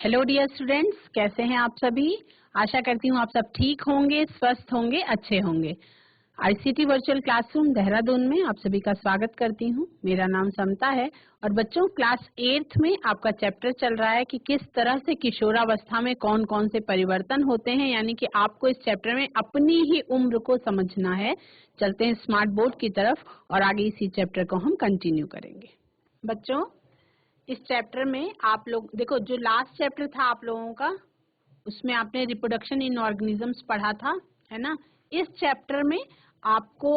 Hello dear students, कैसे हैं आप सभी। आशा करती हूँ आप सब ठीक होंगे, स्वस्थ होंगे, अच्छे होंगे। आईसीटी वर्चुअल क्लासरूम देहरादून में आप सभी का स्वागत करती हूँ। मेरा नाम समता है और बच्चों क्लास 8th में आपका चैप्टर चल रहा है कि किस तरह से किशोरावस्था में कौन कौन से परिवर्तन होते हैं, यानी कि आपको इस चैप्टर में अपनी ही उम्र को समझना है। चलते हैं स्मार्ट बोर्ड की तरफ और आगे इसी चैप्टर को हम कंटिन्यू करेंगे। बच्चों, इस चैप्टर में आप लोग देखो, जो लास्ट चैप्टर था आप लोगों का, उसमें आपने रिप्रोडक्शन इन ऑर्गेनिजम्स पढ़ा था, है ना। इस चैप्टर में आपको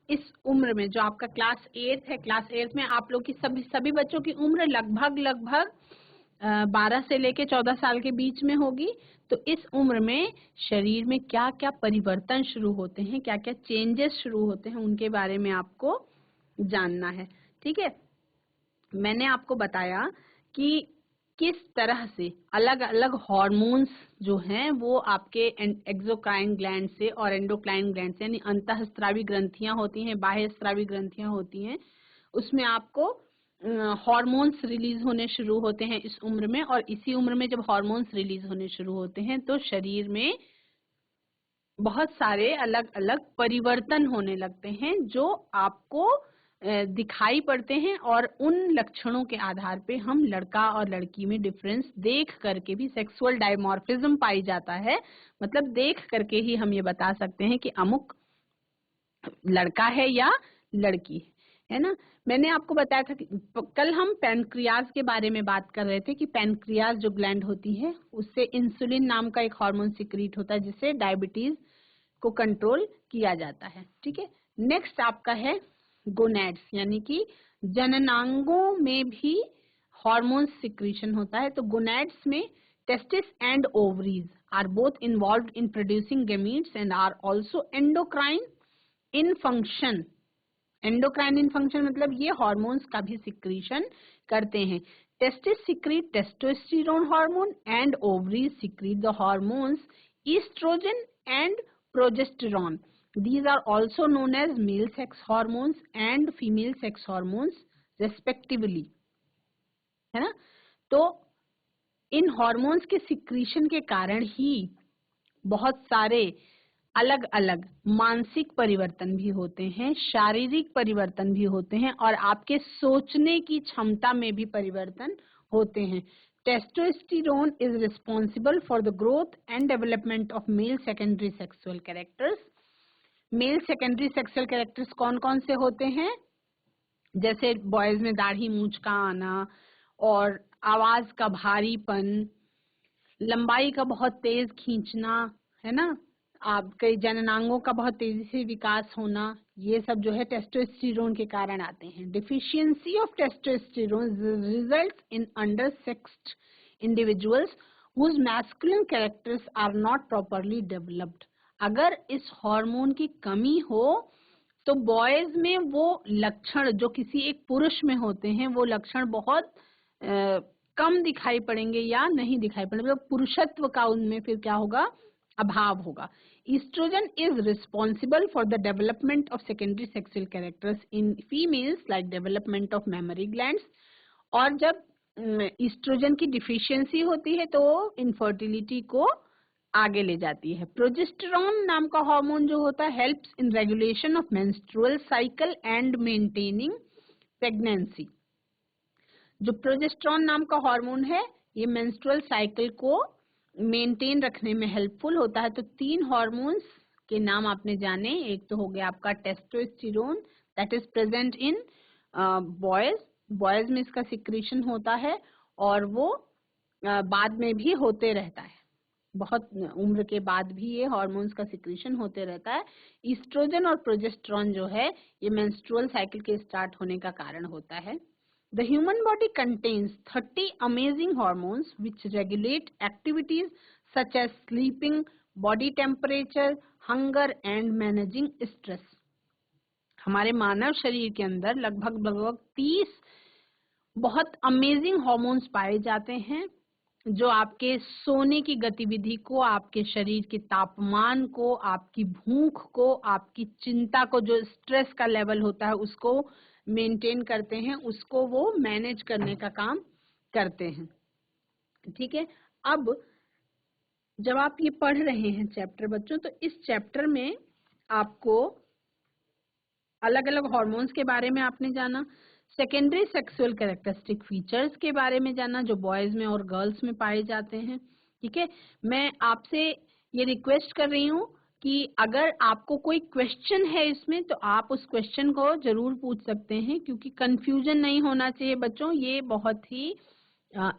इस उम्र में, जो आपका क्लास 8 है, क्लास 8 में आप लोग की सभी बच्चों की उम्र लगभग 12 से लेके 14 साल के बीच में होगी। तो इस उम्र में शरीर में क्या क्या परिवर्तन शुरू होते हैं, क्या क्या चेंजेस शुरू होते हैं, उनके बारे में आपको जानना है। ठीक है, मैंने आपको बताया कि किस तरह से अलग अलग हार्मोन्स जो हैं वो आपके एक्सोक्राइन ग्लैंड से और एंडोक्राइन ग्लैंड से, यानी अंतःस्रावी ग्रंथियां होती हैं, बाह्य स्रावी ग्रंथियां होती हैं, उसमें आपको हार्मोन्स रिलीज होने शुरू होते हैं इस उम्र में। और इसी उम्र में जब हार्मोन्स रिलीज होने शुरू होते हैं तो शरीर में बहुत सारे अलग अलग परिवर्तन होने लगते हैं जो आपको दिखाई पड़ते हैं, और उन लक्षणों के आधार पे हम लड़का और लड़की में डिफरेंस देख करके भी, सेक्सुअल डायमॉर्फिज्म पाई जाता है। मतलब देख करके ही हम ये बता सकते हैं कि अमुक लड़का है या लड़की है ना। मैंने आपको बताया था कि कल हम पैनक्रियाज के बारे में बात कर रहे थे कि पैनक्रियाज जो ग्लैंड होती है उससे इंसुलिन नाम का एक हार्मोन सिक्रीट होता है जिससे डायबिटीज को कंट्रोल किया जाता है। ठीक है, नेक्स्ट आपका है गोनैड्स, यानी कि जननांगों में भी हार्मोन सिक्रीशन होता है। तो गोनैड्स में testis and ovaries are both involved in producing gametes and are also endocrine in function. Endocrine in function मतलब ये हार्मोन्स का भी सिक्रीशन करते हैं। Testis secrete testosterone hormone and ovaries secrete the hormones estrogen and progesterone. These are also known as male sex hormones and female sex hormones respectively, है ना। तो इन hormones के सिक्रीशन के कारण ही बहुत सारे अलग अलग मानसिक परिवर्तन भी होते हैं, शारीरिक परिवर्तन भी होते हैं, और आपके सोचने की क्षमता में भी परिवर्तन होते हैं। Testosterone is responsible for the growth and development of male secondary sexual characters. Male secondary sexual characters कौन कौन से होते हैं? जैसे बॉयज में दाढ़ी मूंछ का आना, और आवाज का भारीपन, लंबाई का बहुत तेज खींचना, है ना, आपके जननांगों का बहुत तेजी से विकास होना, ये सब जो है टेस्टोस्टेरोन के कारण आते हैं। Deficiency of testosterone results in under sexed individuals whose masculine characters are not properly developed। अगर इस हार्मोन की कमी हो तो बॉयज में वो लक्षण जो किसी एक पुरुष में होते हैं वो लक्षण बहुत कम दिखाई पड़ेंगे या नहीं दिखाई पड़ेंगे, मतलब पुरुषत्व का उनमें फिर क्या होगा, अभाव होगा। Estrogen is responsible for the development of secondary sexual characters in females like development of mammary glands. और जब ईस्ट्रोजन की डिफिशियंसी होती है तो इनफर्टिलिटी को आगे ले जाती है। प्रोजेस्टेरॉन नाम का हार्मोन जो होता है helps in regulation of menstrual cycle and maintaining pregnancy. जो प्रोजेस्टेरॉन नाम का हार्मोन है ये मेंस्ट्रुअल साइकिल को मेंटेन रखने में हेल्पफुल होता है। तो 3 हार्मोन्स के नाम आपने जाने, एक तो हो गया आपका testosterone that is present in boys में इसका सिक्रीशन होता है, और वो बाद में भी होते रहता है, बहुत उम्र के बाद भी ये हार्मोन्स का सिक्रीशन होते रहता है। ईस्ट्रोजन और प्रोजेस्टेरॉन जो है ये मेंस्ट्रुअल साइकिल के स्टार्ट होने का कारण होता है। The human body contains 30 amazing hormones which regulate activities such as sleeping, body temperature, hunger and managing stress। हमारे मानव शरीर के अंदर लगभग 30 बहुत अमेजिंग हार्मोन्स पाए जाते हैं जो आपके सोने की गतिविधि को, आपके शरीर के तापमान को, आपकी भूख को, आपकी चिंता को, जो स्ट्रेस का लेवल होता है उसको मेंटेन करते हैं, उसको वो मैनेज करने का काम करते हैं। ठीक है। अब जब आप ये पढ़ रहे हैं चैप्टर बच्चों, तो इस चैप्टर में आपको अलग अलग हार्मोन्स के बारे में आपने जाना, सेकेंडरी सेक्सुअल कैरेक्टरिस्टिक फीचर्स के बारे में जाना जो बॉयज में और गर्ल्स में पाए जाते हैं। ठीक है, मैं आपसे ये रिक्वेस्ट कर रही हूँ कि अगर आपको कोई क्वेश्चन है इसमें तो आप उस क्वेश्चन को जरूर पूछ सकते हैं, क्योंकि कंफ्यूजन नहीं होना चाहिए बच्चों। ये बहुत ही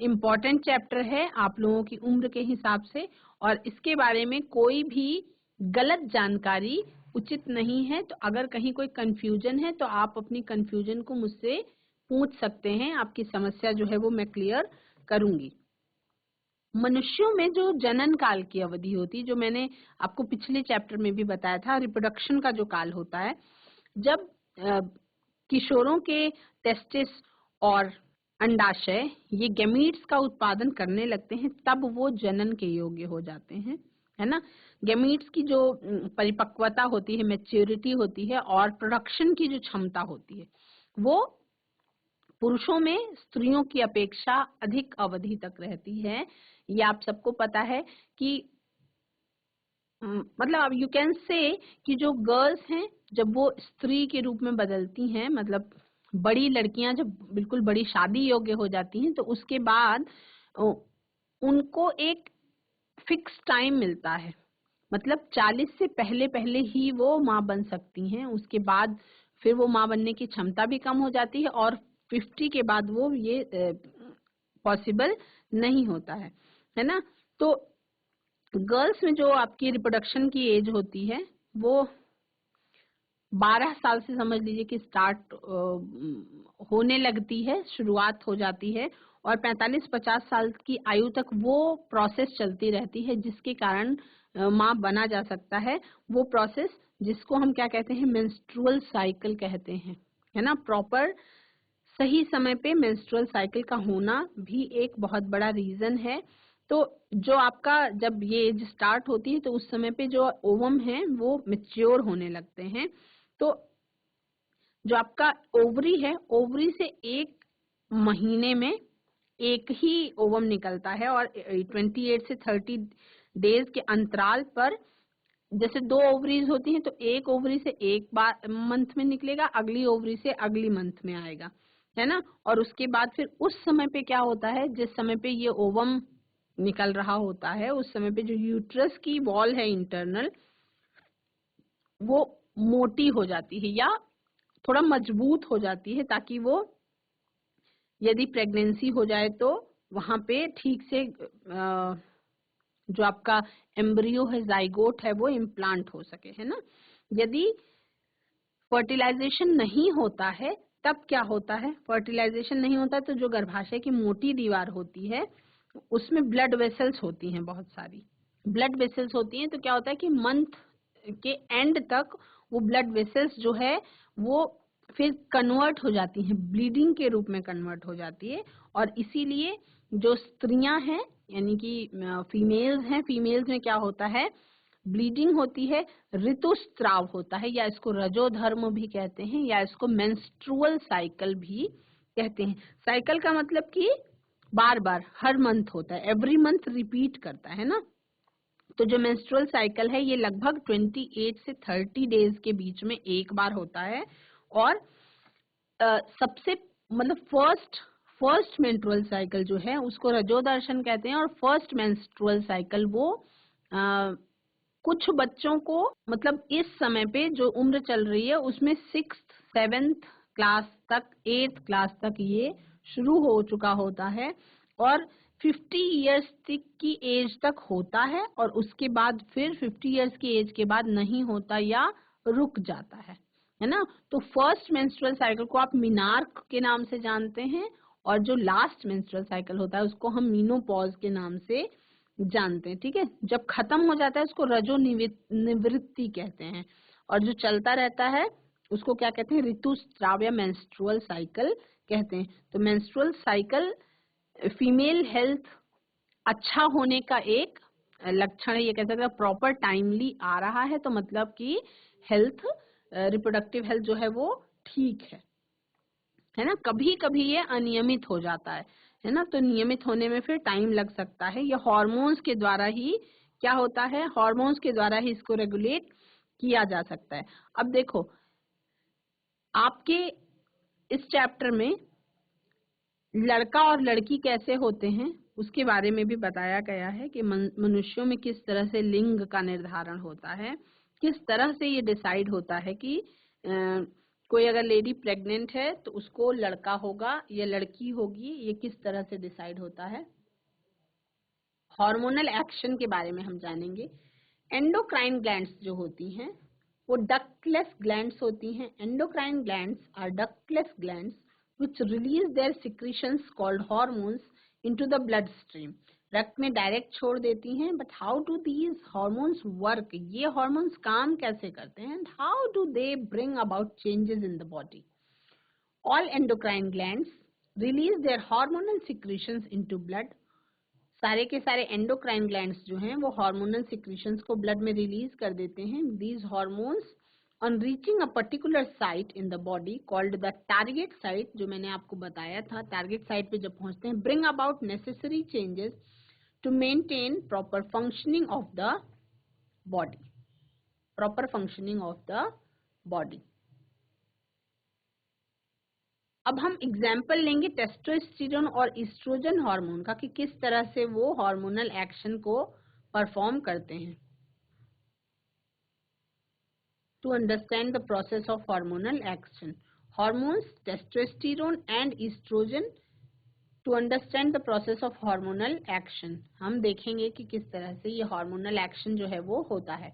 इम्पोर्टेंट चैप्टर है आप लोगों की उम्र के हिसाब से, और इसके बारे में कोई भी गलत जानकारी उचित नहीं है। तो अगर कहीं कोई कंफ्यूजन है तो आप अपनी कंफ्यूजन को मुझसे पूछ सकते हैं, आपकी समस्या जो है वो मैं क्लियर करूंगी। मनुष्यों में जो जनन काल की अवधि होती है, जो मैंने आपको पिछले चैप्टर में भी बताया था, रिप्रोडक्शन का जो काल होता है, जब किशोरों के टेस्टिस और अंडाशय ये गैमीट्स का उत्पादन करने लगते हैं, तब वो जनन के योग्य हो जाते हैं, है ना। गैमीट्स की जो परिपक्वता होती है, मैच्योरिटी होती है, और प्रोडक्शन की जो क्षमता होती है, वो पुरुषों में स्त्रियों की अपेक्षा अधिक अवधि तक रहती है। ये आप सबको पता है कि मतलब अब यू कैन से कि जो गर्ल्स हैं जब वो स्त्री के रूप में बदलती हैं, मतलब बड़ी लड़कियां जब बिल्कुल बड़ी शादी योग्य हो जाती हैं, तो उसके बाद उनको एक फिक्स टाइम मिलता है, मतलब 40 से पहले पहले ही वो माँ बन सकती हैं। उसके बाद फिर वो माँ बनने की क्षमता भी कम हो जाती है, और 50 के बाद वो ये पॉसिबल नहीं होता है ना। तो गर्ल्स में जो आपकी रिप्रोडक्शन की एज होती है वो 12 साल से समझ लीजिए कि स्टार्ट होने लगती है, शुरुआत हो जाती है, और 45-50 साल की आयु तक वो प्रोसेस चलती रहती है, जिसके कारण माँ बना जा सकता है। वो प्रोसेस जिसको हम क्या कहते हैं, मेंस्ट्रुअल साइकिल कहते हैं, है ना। प्रॉपर सही समय पे मेंस्ट्रुअल साइकिल का होना भी एक बहुत बड़ा रीजन है। तो जो आपका जब ये एज स्टार्ट होती है तो उस समय पे जो ओवम है वो मैच्योर होने लगते हैं। तो जो आपका ओवरी है, ओवरी से एक महीने में एक ही ओवम निकलता है, और 28 से 30 डेज के अंतराल पर, जैसे 2 ओवरीज होती हैं तो एक ओवरी से एक बार मंथ में निकलेगा, अगली ओवरी से अगली मंथ में आएगा, है ना। और उसके बाद फिर उस समय पे क्या होता है, जिस समय पे ये ओवम निकल रहा होता है, उस समय पे जो यूट्रस की वॉल है इंटरनल, वो मोटी हो जाती है या थोड़ा मजबूत हो जाती है, ताकि वो यदि प्रेगनेंसी हो जाए तो वहां पे ठीक से जो आपका एम्ब्रियो है, जाइगोट है, वो इम्प्लांट हो सके, है ना। यदि फर्टिलाइजेशन नहीं होता है तब क्या होता है, फर्टिलाइजेशन नहीं होता तो जो गर्भाशय की मोटी दीवार होती है उसमें ब्लड वेसल्स होती हैं, बहुत सारी ब्लड वेसल्स होती हैं। तो क्या होता है कि मंथ के एंड तक वो ब्लड वेसल्स जो है वो फिर कन्वर्ट हो जाती हैं, ब्लीडिंग के रूप में कन्वर्ट हो जाती है, और इसीलिए जो स्त्रियां हैं यानी कि फीमेल्स हैं, फीमेल्स में क्या होता है, ब्लीडिंग होती है, ऋतुस्राव होता है, या इसको रजोधर्म भी कहते हैं, या इसको मेंस्ट्रुअल साइकिल भी कहते हैं। साइकिल का मतलब कि बार बार हर मंथ होता है, एवरी मंथ रिपीट करता है ना। तो जो मेंस्ट्रुअल साइकिल है ये लगभग 28 से 30 डेज के बीच में एक बार होता है, और सबसे मतलब फर्स्ट मेंस्ट्रुअल साइकिल जो है उसको रजोदर्शन कहते हैं, और फर्स्ट मेंस्ट्रुअल साइकिल वो कुछ बच्चों को, मतलब इस समय पे जो उम्र चल रही है उसमें 6th 7th क्लास तक, 8th क्लास तक ये शुरू हो चुका होता है, और 50 इयर्स तक की एज तक होता है, और उसके बाद फिर 50 इयर्स की एज के बाद नहीं होता या रुक जाता है ना। तो फर्स्ट मेंस्ट्रुअल साइकिल को आप मिनार्क के नाम से जानते हैं, और जो लास्ट मेंस्ट्रुअल साइकिल होता है उसको हम मीनोपॉज के नाम से जानते हैं। ठीक है, जब खत्म हो जाता है उसको रजो निवृत्ति कहते हैं, और जो चलता रहता है उसको क्या कहते हैं, ऋतुस्राव या मेंस्ट्रुअल साइकिल कहते हैं। तो मेंस्ट्रुअल साइकिल फीमेल हेल्थ अच्छा होने का एक लक्षण है, ये कह सकते हैं। प्रॉपर टाइमली आ रहा है तो मतलब कि हेल्थ, रिप्रोडक्टिव हेल्थ जो है वो ठीक है। है ना। कभी कभी ये अनियमित हो जाता है ना, तो नियमित होने में फिर टाइम लग सकता है। ये हार्मोन्स के द्वारा ही क्या होता है, हार्मोन्स के द्वारा ही इसको रेगुलेट किया जा सकता है। अब देखो आपके इस चैप्टर में लड़का और लड़की कैसे होते हैं उसके बारे में भी बताया गया है कि मनुष्यों में किस तरह से लिंग का निर्धारण होता है, किस तरह से ये डिसाइड होता है कि कोई अगर लेडी प्रेग्नेंट है तो उसको लड़का होगा या लड़की होगी, ये किस तरह से डिसाइड होता है। हार्मोनल एक्शन के बारे में हम जानेंगे। एंडोक्राइन ग्लैंड्स जो होती हैं वो डक्टलेस ग्लैंड्स होती हैं। Endocrine glands are ductless glands which release their secretions called hormones into the bloodstream. रक्त में डायरेक्ट छोड़ देती हैं। But how do these hormones work, ये हॉर्मोन्स काम कैसे करते हैं, and how do they bring about changes in the body. All endocrine glands release there hormonal secretions into blood. सारे के सारे एंडोक्राइन ग्लैंड्स जो हैं वो हार्मोनल सिक्रीशंस को ब्लड में रिलीज कर देते हैं। These hormones on reaching a particular site in the body called the target site, जो मैंने आपको बताया था, टारगेट साइट पे जब पहुंचते हैं, bring about necessary changes to maintain proper functioning of the body, proper functioning of the body. अब हम एग्जाम्पल लेंगे टेस्टोस्टेरोन और ईस्ट्रोजन हार्मोन का कि किस तरह से वो हार्मोनल एक्शन को परफॉर्म करते हैं। To understand the process of hormonal action, hormones testosterone and estrogen. To understand the process of hormonal action, हम देखेंगे कि किस तरह से ये hormonal action जो है वो होता है।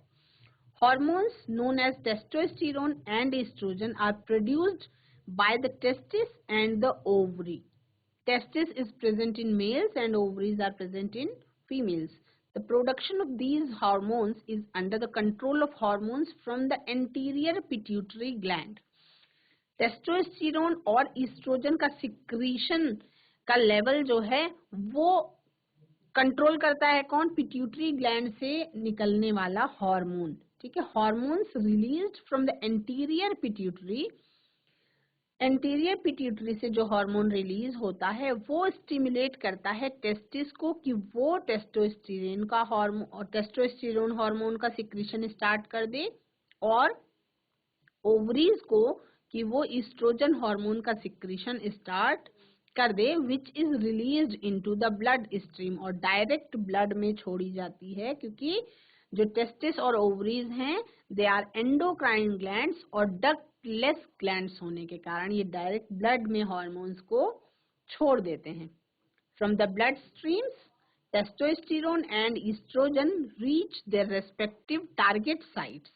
Hormones known as testosterone and estrogen are produced by the testis and the ovary. Testis is present in males and ovaries are present in females. The production of these hormones is under the control of hormones from the anterior pituitary gland. Testosterone और oestrogen का secretion का level जो है वो control करता है कौन, pituitary gland से निकलने वाला हार्मोन। ठीक है, hormones released from the anterior pituitary. Anterior pituitary से जो हार्मोन रिलीज होता है वो स्टिमुलेट करता है टेस्टिस को कि वो टेस्टोस्टेरोन का हार्मोन, टेस्टोस्टेरोन हार्मोन का सिक्रीशन स्टार्ट कर दे, और ओवरीज को कि वो ईस्ट्रोजन हार्मोन का सिक्रीशन स्टार्ट कर दे, which is released into the blood stream, और डायरेक्ट ब्लड में छोड़ी जाती है, क्योंकि जो टेस्टिस और ओवरीज हैं दे आर एंडोक्राइन ग्लैंड्स, और डक्टलेस ग्लैंड्स होने के कारण ये डायरेक्ट ब्लड में हार्मोन्स को छोड़ देते हैं। From the blood streams testosterone and estrogen reach their respective target sites.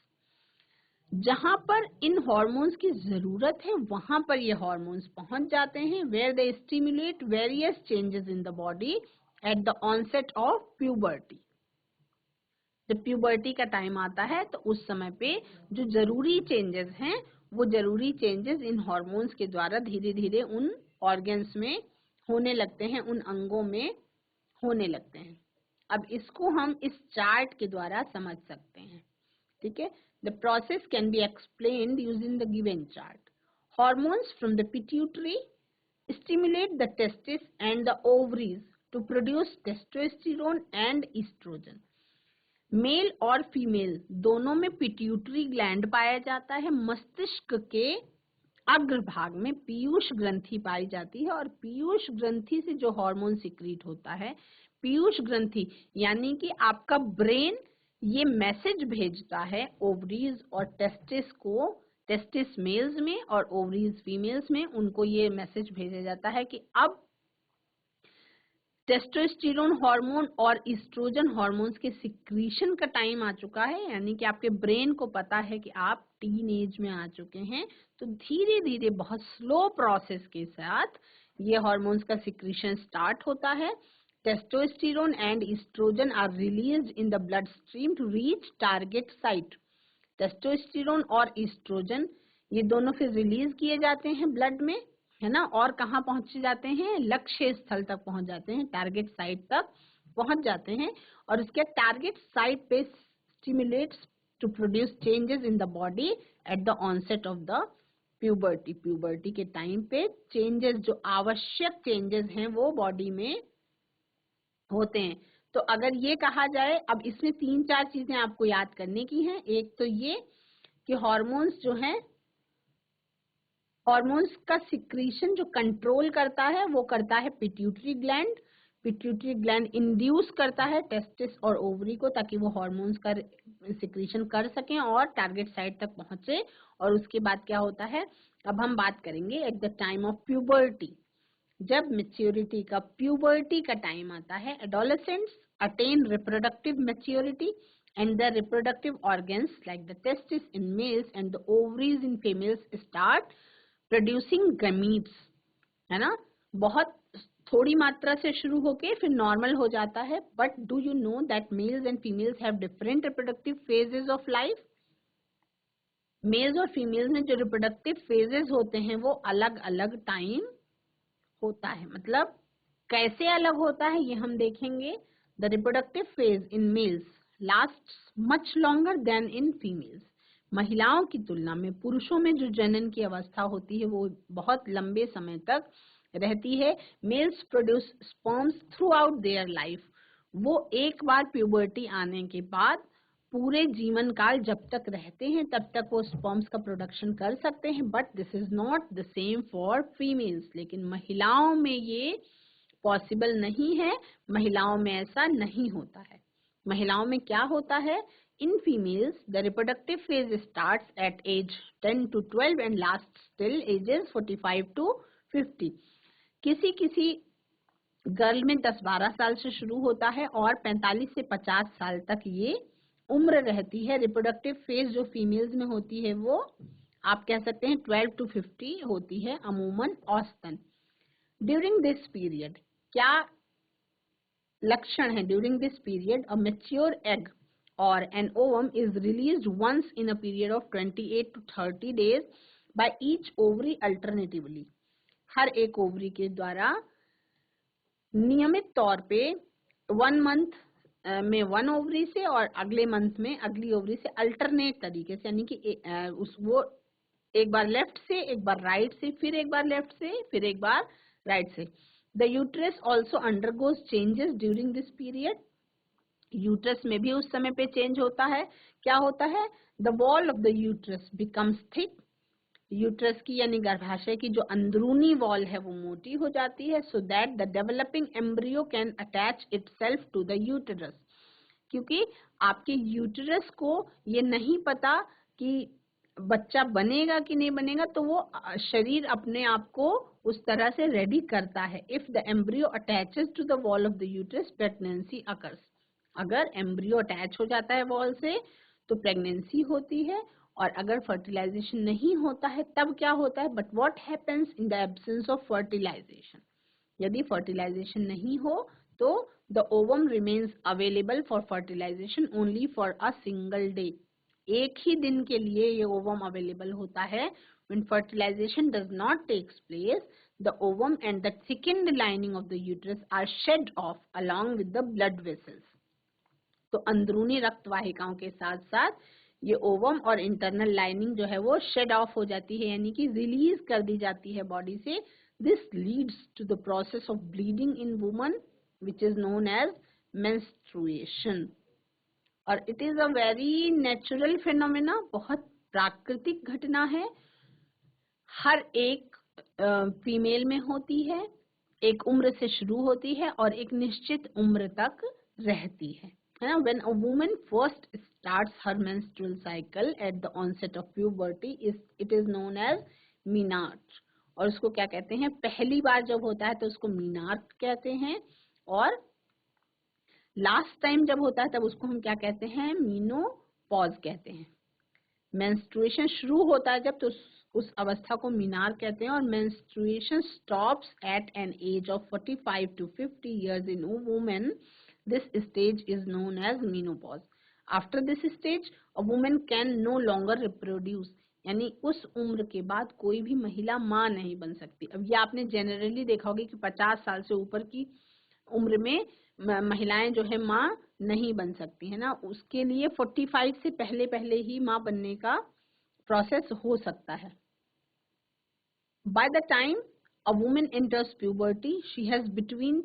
जहां पर इन हार्मोन्स की जरूरत है वहां पर ये हार्मोन्स पहुंच जाते हैं, where they stimulate various changes in the body at the onset of puberty. जब प्यूबर्टी का टाइम आता है तो उस समय पे जो जरूरी चेंजेस हैं वो जरूरी चेंजेस इन हार्मोन्स के द्वारा धीरे धीरे उन ऑर्गन्स में होने लगते हैं, उन अंगों में होने लगते हैं। अब इसको हम इस चार्ट के द्वारा समझ सकते हैं। ठीक है, the process can be explained using the given chart. Hormones from the pituitary stimulate the testis and the ovaries to produce testosterone and estrogen. Male और फीमेल दोनों में पिट्यूटरी ग्लैंड पाया जाता है। मस्तिष्क के अग्रभाग में पीयूष ग्रंथि पाई जाती है, और पीयूष ग्रंथि से जो हार्मोन सिक्रीट होता है, पीयूष ग्रंथि यानी कि आपका ब्रेन ये मैसेज भेजता है ओवरीज और टेस्टिस को, टेस्टिस मेल्स में और ओवरीज फीमेल्स में, उनको ये मैसेज भेजा जाता है कि अब टेस्टोस्टेरोन हार्मोन और ईस्ट्रोजन हार्मोन्स के सिक्रीशन का टाइम आ चुका है, यानी कि आपके ब्रेन को पता है कि आप टीन एज में आ चुके हैं। तो धीरे धीरे बहुत स्लो प्रोसेस के साथ ये हार्मोन्स का सिक्रीशन स्टार्ट होता है। Testosterone and estrogen are released in the blood stream to reach target site. Testosterone और ईस्ट्रोजन ये दोनों फिर रिलीज किए जाते हैं ब्लड में, है ना, और कहाँ पहुंच जाते हैं, लक्ष्य स्थल तक पहुंच जाते हैं, टारगेट साइट तक पहुंच जाते हैं, और उसके टारगेट साइट पे stimulates to produce changes in the body at the onset of the puberty, puberty के टाइम पे चेंजेस, जो आवश्यक चेंजेस हैं वो बॉडी में होते हैं। तो अगर ये कहा जाए, अब इसमें 3-4 चीजें आपको याद करने की हैं। एक तो ये कि हार्मोन्स जो हैं, हार्मोन्स का सिक्रीशन जो कंट्रोल करता है वो करता है pituitary gland. Pituitary gland induce करता है टेस्टिस और ओवरी को, ताकि वो हार्मोन्स का सिक्रीशन कर सकें और टारगेट साइट तक पहुंचे। और उसके बाद क्या होता है, अब हम बात करेंगे eight the time of puberty. जब मेच्योरिटी का, प्यूबर्टी का टाइम आता है, adolescents attain reproductive maturity and the reproductive organs like the testis in males and the ovaries in females start producing gametes, है ना। बहुत थोड़ी मात्रा से शुरू होके फिर नॉर्मल हो जाता है। But do you know that males and females have different reproductive phases of life. Males और फीमेल्स में जो रिप्रोडक्टिव फेजेस होते हैं वो अलग अलग टाइम होता है। मतलब कैसे अलग होता है ये हम देखेंगे। The reproductive phase in males last much longer then in females. महिलाओं की तुलना में पुरुषों में जो जनन की अवस्था होती है वो बहुत लंबे समय तक रहती है। Males produce sperms throughout their life. वो एक बार प्यूबर्टी आने के बाद पूरे जीवन काल जब तक रहते हैं तब तक वो स्पर्म्स का प्रोडक्शन कर सकते हैं। But this is not the same for females. लेकिन महिलाओं में ये पॉसिबल नहीं है, महिलाओं में ऐसा नहीं होता है। महिलाओं में क्या होता है, in females the reproductive phase starts at age 10 to 12 and last till ages 45 to 50। किसी किसी गर्ल में 10-12 साल से शुरू होता है और 45 से 50 साल तक ये उम्र रहती है। रिप्रोडक्टिव फेज जो फीमेल्स में होती है वो आप कह सकते हैं 12 to 50 होती है अमूमन औसतन। ड्यूरिंग दिस पीरियड क्या लक्षण है, during this period a mature egg और an ovum is released once in a period of 28 to 30 days by each ovary alternatively. हर एक ओवरी के द्वारा नियमित तौर पे 1 मंथ में 1 ओवरी से और अगले मंथ में अगली ओवरी से अल्टरनेट तरीके से, यानी कि वो एक बार लेफ्ट से, एक बार राइट से, फिर एक बार लेफ्ट से, फिर एक बार राइट से। The uterus also undergoes changes during this period. Uterus में भी उस समय पे चेंज होता है। क्या होता है, the wall of the uterus becomes thick. Uterus की यानी गर्भाशय की जो अंदरूनी वॉल है वो मोटी हो जाती है, so that the developing embryo can attach itself to the uterus. क्योंकि आपके यूटेरस को ये नहीं पता कि बच्चा बनेगा कि नहीं बनेगा, तो वो शरीर अपने आप को उस तरह से रेडी करता है। If the embryo attaches to the wall of the uterus pregnancy occurs. अगर एम्ब्रियो अटैच हो जाता है वॉल से तो प्रेगनेंसी होती है। और अगर फर्टिलाइजेशन नहीं होता है तब क्या होता है, but what happens in the absence of fertilisation. यदि फर्टिलाइजेशन नहीं हो तो the ovum remains available for fertilisation only for a single day. एक ही दिन के लिए ये ओवम अवेलेबल होता है। when fertilization does not takes place, the ovum and the thickened lining of the uterus are shed off along with the blood vessels। तो अंदरूनी रक्त वाहिकाओं के साथ साथ ये ओवम और इंटरनल लाइनिंग जो है वो शेड ऑफ हो जाती है, यानी कि रिलीज कर दी जाती है बॉडी से। This leads to the process of bleeding in woman which is known as menstruation. और it is a very natural phenomena, बहुत प्राकृतिक घटना है। हर एक फीमेल में होती है, एक उम्र से शुरू होती है और एक निश्चित उम्र तक रहती है ना। When a woman first starts her menstrual cycle at the onset of puberty, it is known as menarche। और उसको क्या कहते हैं, पहली बार जब होता है तो उसको menarche कहते हैं, और लास्ट टाइम जब होता है तब उसको हम क्या कहते हैं, मेनोपॉज कहते हैं। मेंस्ट्रुएशन शुरू होता है जब, तो उस अवस्था को मीनार कहते हैं। और menstruation stops at an age of 45 to 50 years in a woman। This stage is known as menopause। After this stage, a woman can no longer reproduce। यानी उस उम्र के बाद कोई भी महिला माँ नहीं बन सकती। अब ये आपने जनरली देखा होगा कि 50 साल से ऊपर की उम्र में महिलाएं जो है माँ नहीं बन सकती है ना। उसके लिए 45 से पहले पहले ही माँ बनने का प्रोसेस हो सकता है। By the time a woman enters puberty, she has between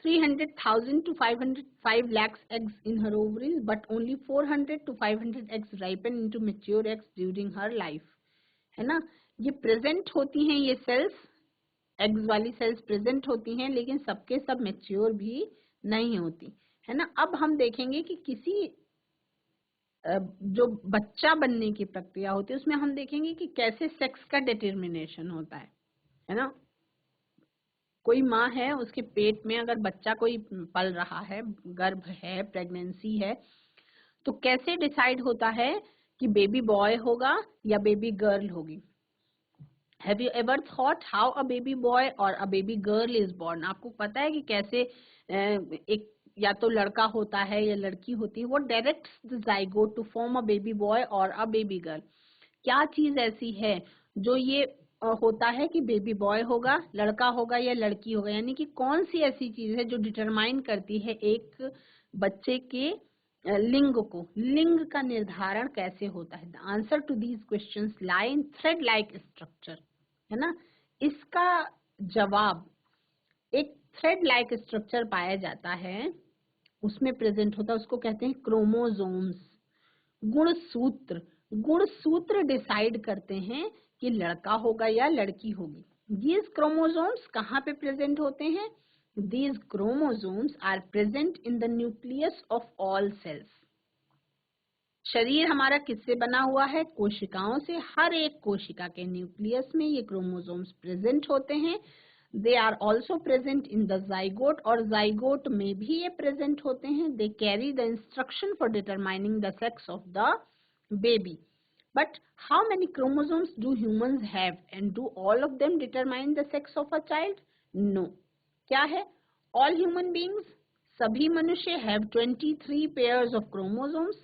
300,000 to 505 lakhs eggs in her ovaries, but only 400 to 500 eggs ripen into mature eggs during her life. है ना, ये प्रेजेंट होती हैं, ये सेल्स, एग्स वाली सेल्स प्रेजेंट होती हैं, लेकिन सबके सब मैच्योर भी नहीं होती, है ना। अब हम देखेंगे कि किसी जो बच्चा बनने की प्रक्रिया होती है उसमें हम देखेंगे कि कैसे सेक्स का डिटर्मिनेशन होता है ना। कोई माँ है, उसके पेट में अगर बच्चा कोई पल रहा है, गर्भ है, प्रेगनेंसी है, तो कैसे डिसाइड होता है कि बेबी बॉय होगा या बेबी गर्ल होगी। Have you ever thought how a baby boy और a baby girl is born? आपको पता है कि कैसे एक या तो लड़का होता है या लड़की होती है, वो directs the zygote to form a baby boy और अ बेबी गर्ल। क्या चीज ऐसी है जो ये होता है कि बेबी बॉय होगा, लड़का होगा या लड़की होगा, यानी कि कौन सी ऐसी चीज है जो डिटरमाइन करती है एक बच्चे के लिंग को। लिंग का निर्धारण कैसे होता है? The answer to these questions lie in thread like structure, है ना। इसका जवाब एक थ्रेड लाइक स्ट्रक्चर पाया जाता है, उसमें प्रेजेंट होता है, उसको कहते हैं क्रोमोसोम्स। गुणसूत्र, गुणसूत्र डिसाइड करते हैं कि लड़का होगा या लड़की होगी। These chromosomes कहाँ पे प्रेजेंट होते हैं? These chromosomes are present in the nucleus of all cells. शरीर हमारा किससे बना हुआ है? कोशिकाओं से। हर एक कोशिका के न्यूक्लियस में ये क्रोमोसोम्स प्रेजेंट होते हैं। They are also present in the zygote, और जाइगोट में भी ये प्रेजेंट होते हैं। They carry the instruction for determining the sex of the baby. But how many chromosomes do humans have, and do all of them determine the sex of a child? No. क्या है? All human beings, सभी मनुष्य have 23 pairs of chromosomes,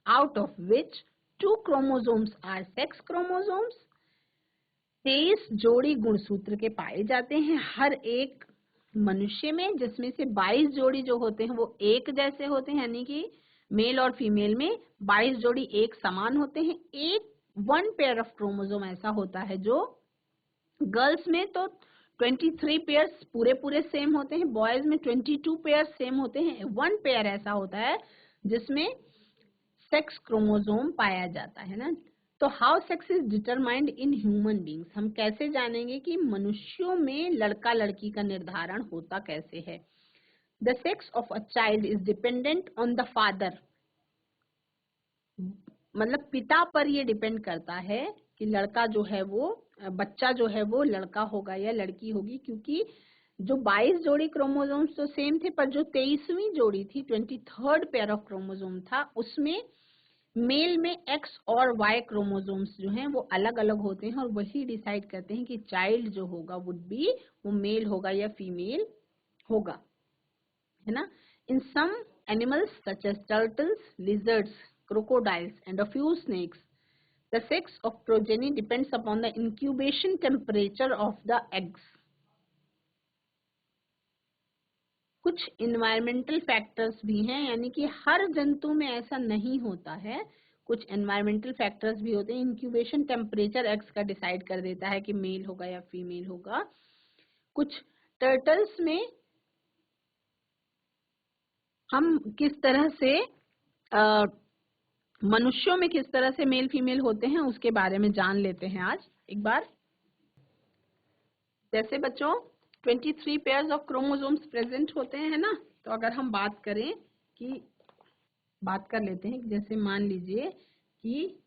out of which 2 chromosomes are sex chromosomes. 23 जोड़ी गुणसूत्र के पाए जाते हैं हर एक मनुष्य में, जिसमें से 22 जोड़ी जो होते हैं वो एक जैसे होते हैं, यानी कि मेल और फीमेल में 22 जोड़ी एक समान होते हैं। एक 1 पेयर ऑफ क्रोमोसोम ऐसा होता है जो गर्ल्स में तो 23 पेयर्स पूरे पूरे सेम होते हैं, बॉयज में 22 पेयर्स सेम होते हैं। 1 पेयर ऐसा होता है जिसमें सेक्स क्रोमोसोम पाया जाता है ना। तो how sex is determined in human beings, हम कैसे जानेंगे कि मनुष्यों में लड़का लड़की का निर्धारण होता कैसे है। The sex of a child is dependent on the father, मतलब पिता पर ये डिपेंड करता है कि लड़का जो है वो, बच्चा जो है वो लड़का होगा या लड़की होगी, क्योंकि जो 22 जोड़ी क्रोमोसोम्स तो सेम थे, पर जो 23वीं जोड़ी थी, 23rd पेयर ऑफ क्रोमोसोम था, उसमें मेल में एक्स और वाई क्रोमोसोम्स जो हैं वो अलग अलग होते हैं, और वही डिसाइड करते हैं कि चाइल्ड जो होगा वुड बी वो मेल होगा या फीमेल होगा, है ना। In some animals such as turtles, lizards, crocodiles and a few snakes, the sex of progeny depends upon the incubation temperature of the eggs. कुछ इन्वायरमेंटल फैक्टर्स भी हैं, यानी कि हर जंतु में ऐसा नहीं होता है, कुछ एनवायरमेंटल फैक्टर्स भी होते हैं। इंक्यूबेशन टेम्परेचर एग्स का डिसाइड कर देता है कि मेल होगा या फीमेल होगा। कुछ टर्टल्स में हम किस तरह से मनुष्यों में किस तरह से मेल फीमेल होते हैं उसके बारे में जान लेते हैं आज एक बार। जैसे बच्चों 23 पेयर्स ऑफ क्रोमोसोम्स प्रेजेंट होते हैं, है ना। तो अगर हम बात करें कि बात कर लेते हैं, जैसे मान लीजिए कि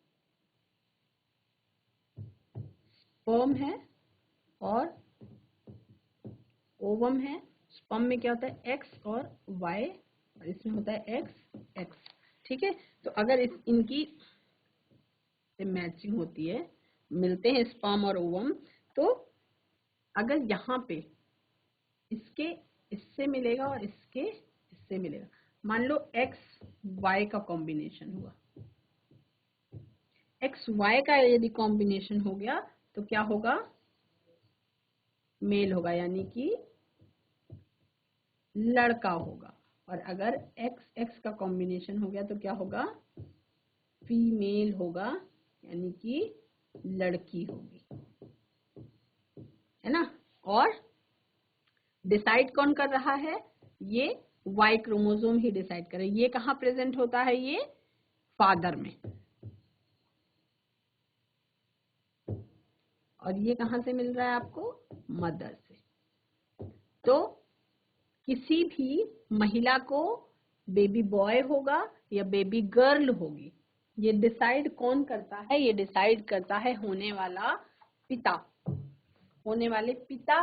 स्पर्म है और ओवम है। स्पर्म में क्या होता है? एक्स और वाई, और इसमें होता है एक्स एक्स, ठीक है। तो अगर इनकी मैचिंग होती है, मिलते हैं स्पर्म और ओवम, तो अगर यहाँ पे इसके इससे मिलेगा और इसके इससे मिलेगा, मान लो एक्स वाई का कॉम्बिनेशन हुआ, एक्स वाई का यदि कॉम्बिनेशन हो गया तो क्या होगा? मेल होगा, यानी कि लड़का होगा। और अगर एक्स एक्स का कॉम्बिनेशन हो गया तो क्या होगा? फीमेल होगा, यानी कि लड़की होगी, है ना। और डिसाइड कौन कर रहा है, ये वाई क्रोमोसोम ही डिसाइड करे। ये कहाँ प्रेजेंट होता है, ये फादर में, और ये कहाँ से मिल रहा है आपको, मदर से। तो किसी भी महिला को बेबी बॉय होगा या बेबी गर्ल होगी, ये डिसाइड कौन करता है, ये डिसाइड करता है होने वाला पिता। होने वाले पिता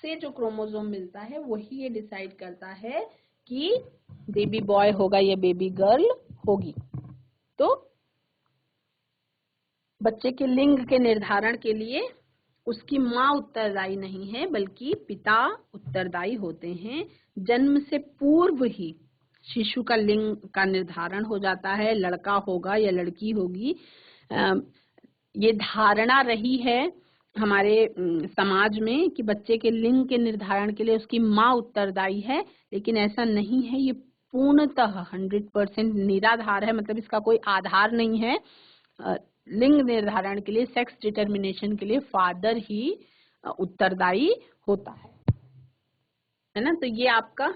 से जो क्रोमोसोम मिलता है वही ये डिसाइड करता है कि बेबी बॉय होगा या बेबी गर्ल होगी। तो बच्चे के लिंग के निर्धारण के लिए उसकी माँ उत्तरदायी नहीं है, बल्कि पिता उत्तरदायी होते हैं। जन्म से पूर्व ही शिशु का लिंग का निर्धारण हो जाता है, लड़का होगा या लड़की होगी। ये धारणा रही है हमारे समाज में कि बच्चे के लिंग के निर्धारण के लिए उसकी माँ उत्तरदायी है, लेकिन ऐसा नहीं है। ये पूर्णतः 100% निराधार है, मतलब इसका कोई आधार नहीं है। लिंग निर्धारण के लिए, सेक्स डिटर्मिनेशन के लिए फादर ही उत्तरदायी होता है ना। तो ये आपका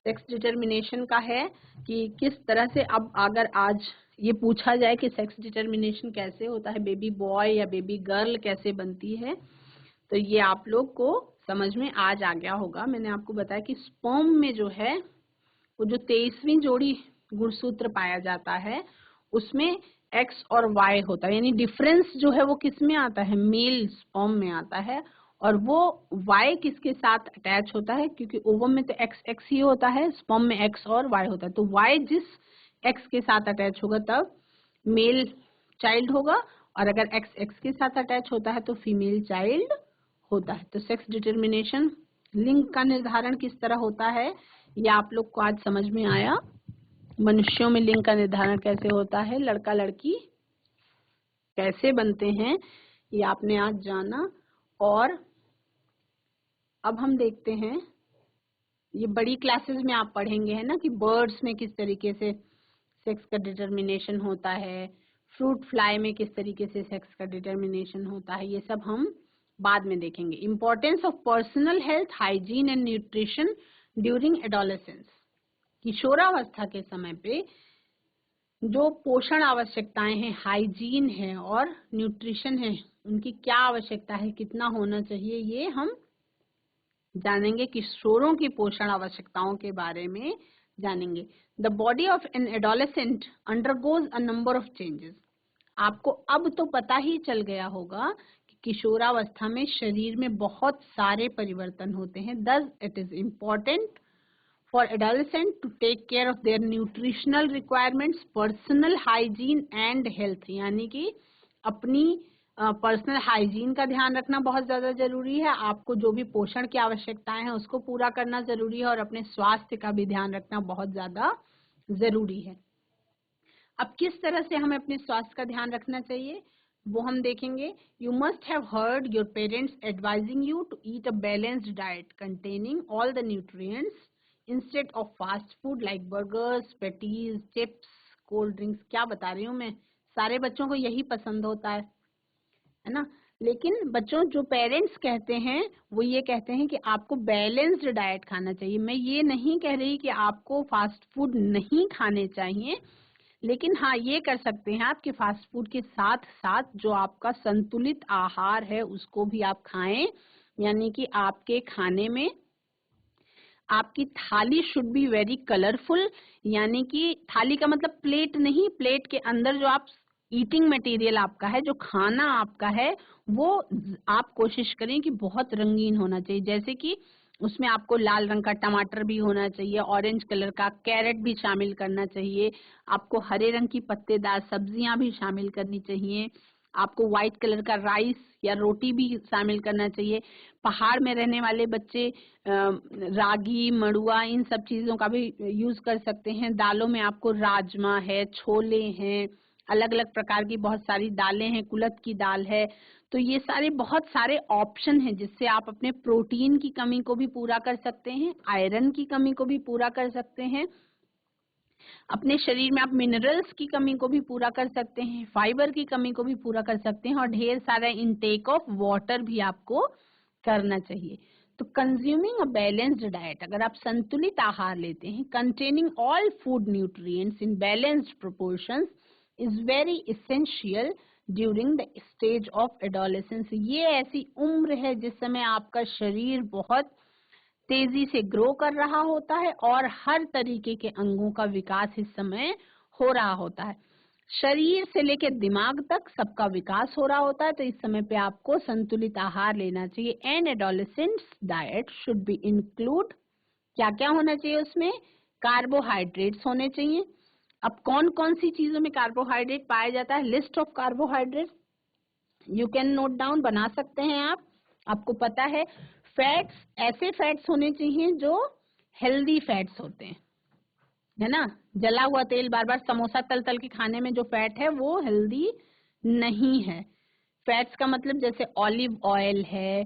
सेक्स डिटर्मिनेशन का है कि किस तरह से, अब अगर आज ये पूछा जाए कि सेक्स डिटर्मिनेशन कैसे होता है, बेबी बॉय या बेबी गर्ल कैसे बनती है, तो ये आप लोग को समझ में आज आ गया होगा। मैंने आपको बताया कि स्पर्म में जो है वो जो 23वीं जोड़ी गुणसूत्र पाया जाता है उसमें एक्स और वाई होता है, यानी डिफरेंस जो है वो किस में आता है, मेल स्पर्म में आता है। और वो वाई किसके साथ अटैच होता है, क्योंकि ओवम में तो एक्स एक्स ही होता है, स्पर्म में एक्स और वाई होता है। तो वाई जिस एक्स के साथ अटैच होगा तब मेल चाइल्ड होगा, और अगर एक्स एक्स के साथ अटैच होता है तो फीमेल चाइल्ड होता है। तो सेक्स डिटर्मिनेशन, लिंग का निर्धारण किस तरह होता है, ये आप लोग को आज समझ में आया। मनुष्यों में लिंग का निर्धारण कैसे होता है, लड़का लड़की कैसे बनते हैं, ये आपने आज जाना। और अब हम देखते हैं, ये बड़ी क्लासेस में आप पढ़ेंगे है ना कि बर्ड्स में किस तरीके से सेक्स का डिटर्मिनेशन होता है, फ्रूट फ्लाई में किस तरीके से सेक्स का डिटर्मिनेशन होता है, ये सब हम बाद में देखेंगे। Importance of personal health, hygiene and nutrition during adolescence. किशोरावस्था के समय पे जो पोषण आवश्यकताएं हैं, हाइजीन है और न्यूट्रिशन है, उनकी क्या आवश्यकता है, कितना होना चाहिए, ये हम जानेंगे। किशोरों की पोषण आवश्यकताओं के बारे में जानेंगे। The body of an adolescent undergoes a number of changes. आपको अब तो पता ही चल गया होगा कि किशोरावस्था में शरीर में बहुत सारे परिवर्तन होते हैं। Thus it is important for adolescents to take care of their nutritional requirements, personal hygiene and health। यानी कि अपनी पर्सनल हाइजीन का ध्यान रखना बहुत ज्यादा जरूरी है। आपको जो भी पोषण की आवश्यकताएं हैं उसको पूरा करना जरूरी है, और अपने स्वास्थ्य का भी ध्यान रखना बहुत ज्यादा जरूरी है। अब किस तरह से हमें अपने स्वास्थ्य का ध्यान रखना चाहिए वो हम देखेंगे। You must have heard your parents advising you to eat a balanced diet containing all the nutrients instead of fast food like burgers, patties, chips, cold drinks. क्या बता रही हूँ मैं, सारे बच्चों को यही पसंद होता है ना। लेकिन बच्चों, जो पेरेंट्स कहते हैं वो ये कहते हैं कि आपको बैलेंस्ड डाइट खाना चाहिए। मैं ये नहीं कह रही कि आपको फास्ट फूड नहीं खाने चाहिए, लेकिन हाँ ये कर सकते हैं आप कि फास्ट फूड के साथ साथ जो आपका संतुलित आहार है उसको भी आप खाएं। यानी कि आपके खाने में आपकी थाली शुड बी वेरी कलरफुल। यानी कि थाली का मतलब प्लेट नहीं, प्लेट के अंदर जो आप ईटिंग मटेरियल आपका है, जो खाना आपका है, वो आप कोशिश करें कि बहुत रंगीन होना चाहिए। जैसे कि उसमें आपको लाल रंग का टमाटर भी होना चाहिए, ऑरेंज कलर का कैरेट भी शामिल करना चाहिए, आपको हरे रंग की पत्तेदार सब्जियां भी शामिल करनी चाहिए, आपको व्हाइट कलर का राइस या रोटी भी शामिल करना चाहिए। पहाड़ में रहने वाले बच्चे रागी, मड़ुआ, इन सब चीजों का भी यूज कर सकते हैं। दालों में आपको राजमा है, छोले हैं, अलग अलग प्रकार की बहुत सारी दालें हैं, कुलथ की दाल है। तो ये सारे बहुत सारे ऑप्शन हैं जिससे आप अपने प्रोटीन की कमी को भी पूरा कर सकते हैं, आयरन की कमी को भी पूरा कर सकते हैं। अपने शरीर में आप मिनरल्स की कमी को भी पूरा कर सकते हैं, फाइबर की कमी को भी पूरा कर सकते हैं और ढेर सारा इनटेक ऑफ वाटर भी आपको करना चाहिए। तो कंज्यूमिंग अ बैलेंस्ड डाइट, अगर आप संतुलित आहार लेते हैं containing all food nutrients in balanced proportions is very essential during the stage of adolescence. ये ऐसी उम्र है जिस समय आपका शरीर बहुत तेजी से ग्रो कर रहा होता है और हर तरीके के अंगों का विकास इस समय हो रहा होता है। शरीर से लेकर दिमाग तक सबका विकास हो रहा होता है, तो इस समय पे आपको संतुलित आहार लेना चाहिए। An adolescent's diet should be include, क्या क्या होना चाहिए उसमें? कार्बोहाइड्रेट्स होने चाहिए। अब कौन कौन सी चीजों में कार्बोहाइड्रेट पाया जाता है? List of carbohydrate you can note down, बना सकते हैं आप, आपको पता है। फैट्स, ऐसे फैट्स होने चाहिए जो हेल्दी फैट्स होते हैं, है ना। जला हुआ तेल बार बार समोसा तल तल के खाने में जो फैट है वो हेल्दी नहीं है। फैट्स का मतलब जैसे ऑलिव ऑयल है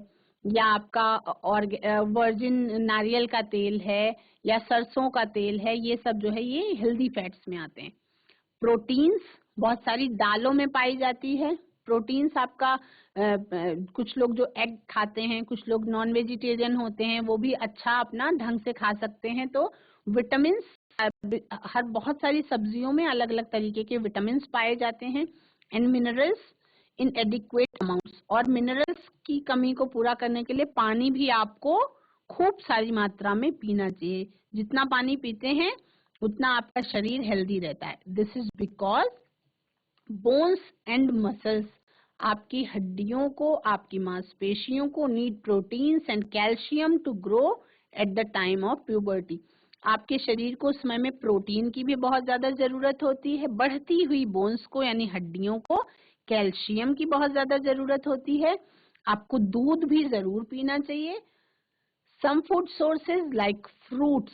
या आपका और वर्जिन नारियल का तेल है या सरसों का तेल है, ये सब जो है ये हेल्दी फैट्स में आते हैं। प्रोटीन्स बहुत सारी दालों में पाई जाती है। प्रोटीन्स आपका कुछ लोग जो एग खाते हैं, कुछ लोग नॉन वेजिटेरियन होते हैं, वो भी अच्छा अपना ढंग से खा सकते हैं। तो विटामिन, हर बहुत सारी सब्जियों में अलग अलग तरीके के विटामिन पाए जाते हैं। And minerals in adequate amounts, और मिनरल्स की कमी को पूरा करने के लिए पानी भी आपको खूब सारी मात्रा में पीना चाहिए। जितना पानी पीते हैं उतना आपका शरीर हेल्दी रहता है। This is because bones and muscles, आपकी हड्डियों को, आपकी मांसपेशियों को need proteins and calcium to grow at the time of puberty. आपके शरीर को उस समय में प्रोटीन की भी बहुत ज्यादा जरूरत होती है, बढ़ती हुई बोन्स को यानी हड्डियों को कैल्शियम की बहुत ज्यादा जरूरत होती है। आपको दूध भी जरूर पीना चाहिए। Some food sources like fruits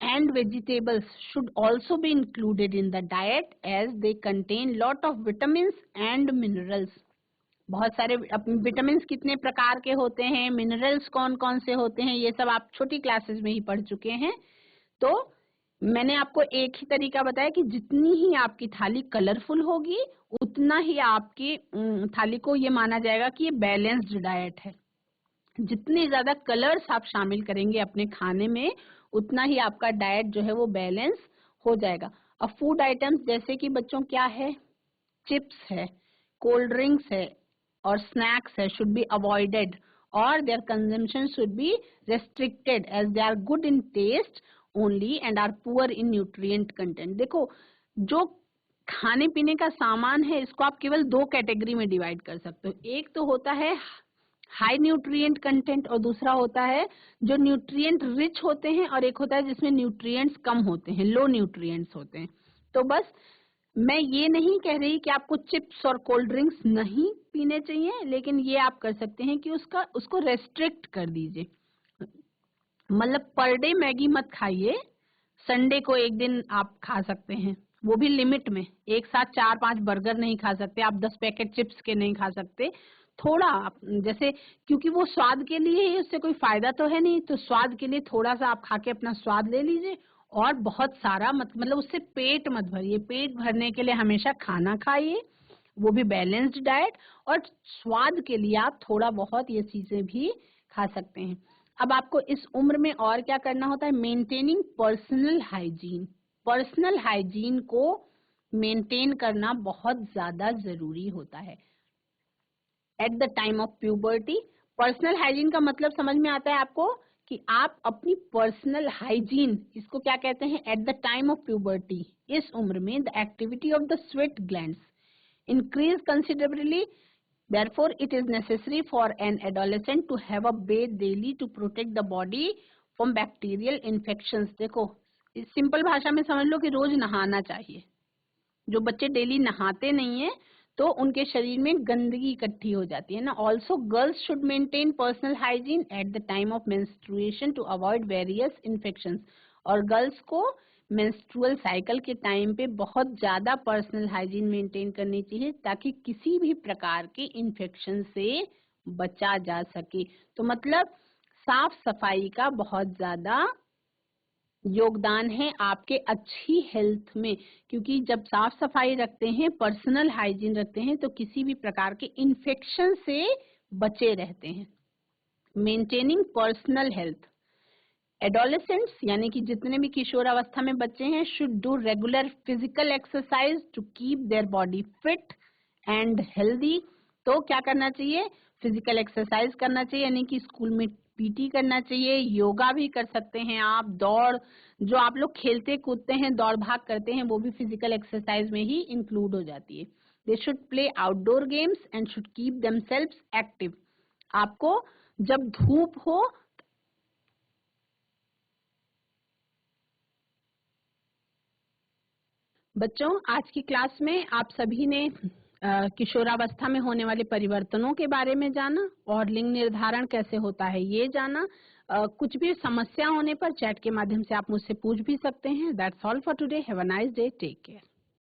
and vegetables should also be included in the diet as they contain lot of vitamins and minerals. बहुत सारे विटामिन कितने प्रकार के होते हैं, मिनरल्स कौन कौन से होते हैं, ये सब आप छोटी क्लासेस में ही पढ़ चुके हैं। तो मैंने आपको एक ही तरीका बताया कि जितनी ही आपकी थाली कलरफुल होगी उतना ही आपकी थाली को ये माना जाएगा कि ये बैलेंस्ड डाइट है। जितने ज्यादा कलर्स आप शामिल करेंगे अपने खाने में उतना ही आपका डाइट जो है वो बैलेंस हो जाएगा। अब फूड आइटम्स जैसे कि बच्चों क्या है, चिप्स है, कोल्ड ड्रिंक्स है और स्नैक्स है, शुड बी अवॉइडेड और their consumption should be restricted as they are good in taste only and are poor in nutrient content. देखो, जो खाने पीने का सामान है इसको आप केवल दो कैटेगरी में डिवाइड कर सकते हो। एक तो होता है हाई न्यूट्रिएंट कंटेंट और दूसरा होता है जो न्यूट्रिएंट रिच होते हैं, और एक होता है जिसमें न्यूट्रिएंट्स कम होते हैं, लो न्यूट्रिएंट्स होते हैं। तो बस मैं ये नहीं कह रही कि आपको चिप्स और कोल्ड ड्रिंक्स नहीं पीने चाहिए, लेकिन ये आप कर सकते हैं कि उसको रेस्ट्रिक्ट कर दीजिए। मतलब पर डे मैगी मत खाइए, संडे को एक दिन आप खा सकते हैं, वो भी लिमिट में। एक साथ 4-5 बर्गर नहीं खा सकते आप, 10 पैकेट चिप्स के नहीं खा सकते। थोड़ा जैसे, क्योंकि वो स्वाद के लिए ही, उससे कोई फायदा तो है नहीं, तो स्वाद के लिए थोड़ा सा आप खा के अपना स्वाद ले लीजिए और बहुत सारा मतलब उससे पेट मत भरिए। पेट भरने के लिए हमेशा खाना खाइए, वो भी बैलेंस्ड डाइट, और स्वाद के लिए आप थोड़ा बहुत ये चीजें भी खा सकते हैं। अब आपको इस उम्र में और क्या करना होता है, maintaining personal hygiene. Personal hygiene को मेंटेन करना बहुत ज्यादा जरूरी होता है eight the time of puberty. Personal hygiene का मतलब समझ में आता है आपको कि आप अपनी पर्सनल हाइजीन, इसको क्या कहते हैं, eight the time of puberty, इस उम्र में the activity of the sweat glands increase considerably. Therefore, it is necessary for an adolescent to have a bath daily to protect the body from bacterial infections. देखो, इस simple भाषा में समझ लो कि रोज नहाना चाहिए। जो बच्चे डेली नहाते नहीं है तो उनके शरीर में गंदगी इकट्ठी हो जाती है ना। Also girls should maintain personal hygiene at the time of menstruation to avoid various infections. और गर्ल्स को मेंस्ट्रुअल साइकिल के टाइम पे बहुत ज्यादा पर्सनल हाइजीन मेंटेन करनी चाहिए ताकि किसी भी प्रकार के इन्फेक्शन से बचा जा सके। तो मतलब साफ सफाई का बहुत ज्यादा योगदान है आपके अच्छी हेल्थ में, क्योंकि जब साफ सफाई रखते हैं, पर्सनल हाइजीन रखते हैं, तो किसी भी प्रकार के इन्फेक्शन से बचे रहते हैं। मेंटेनिंग पर्सनल हेल्थ, एडोलेसेंट्स यानी कि जितने भी किशोरावस्था में बच्चे हैं should do regular physical exercise to keep their body fit and healthy. तो क्या करना चाहिए? फिजिकल एक्सरसाइज करना चाहिए, यानी कि स्कूल में पीटी करना चाहिए, योगा भी कर सकते हैं आप, दौड़, जो आप लोग खेलते कूदते हैं, दौड़ भाग करते हैं, वो भी फिजिकल एक्सरसाइज में ही इंक्लूड हो जाती है। They should play outdoor games and should keep themselves active. आपको जब धूप हो, बच्चों आज की क्लास में आप सभी ने किशोरावस्था में होने वाले परिवर्तनों के बारे में जाना और लिंग निर्धारण कैसे होता है ये जाना। कुछ भी समस्या होने पर चैट के माध्यम से आप मुझसे पूछ भी सकते हैं। That's all for today. Have a nice day. Take care.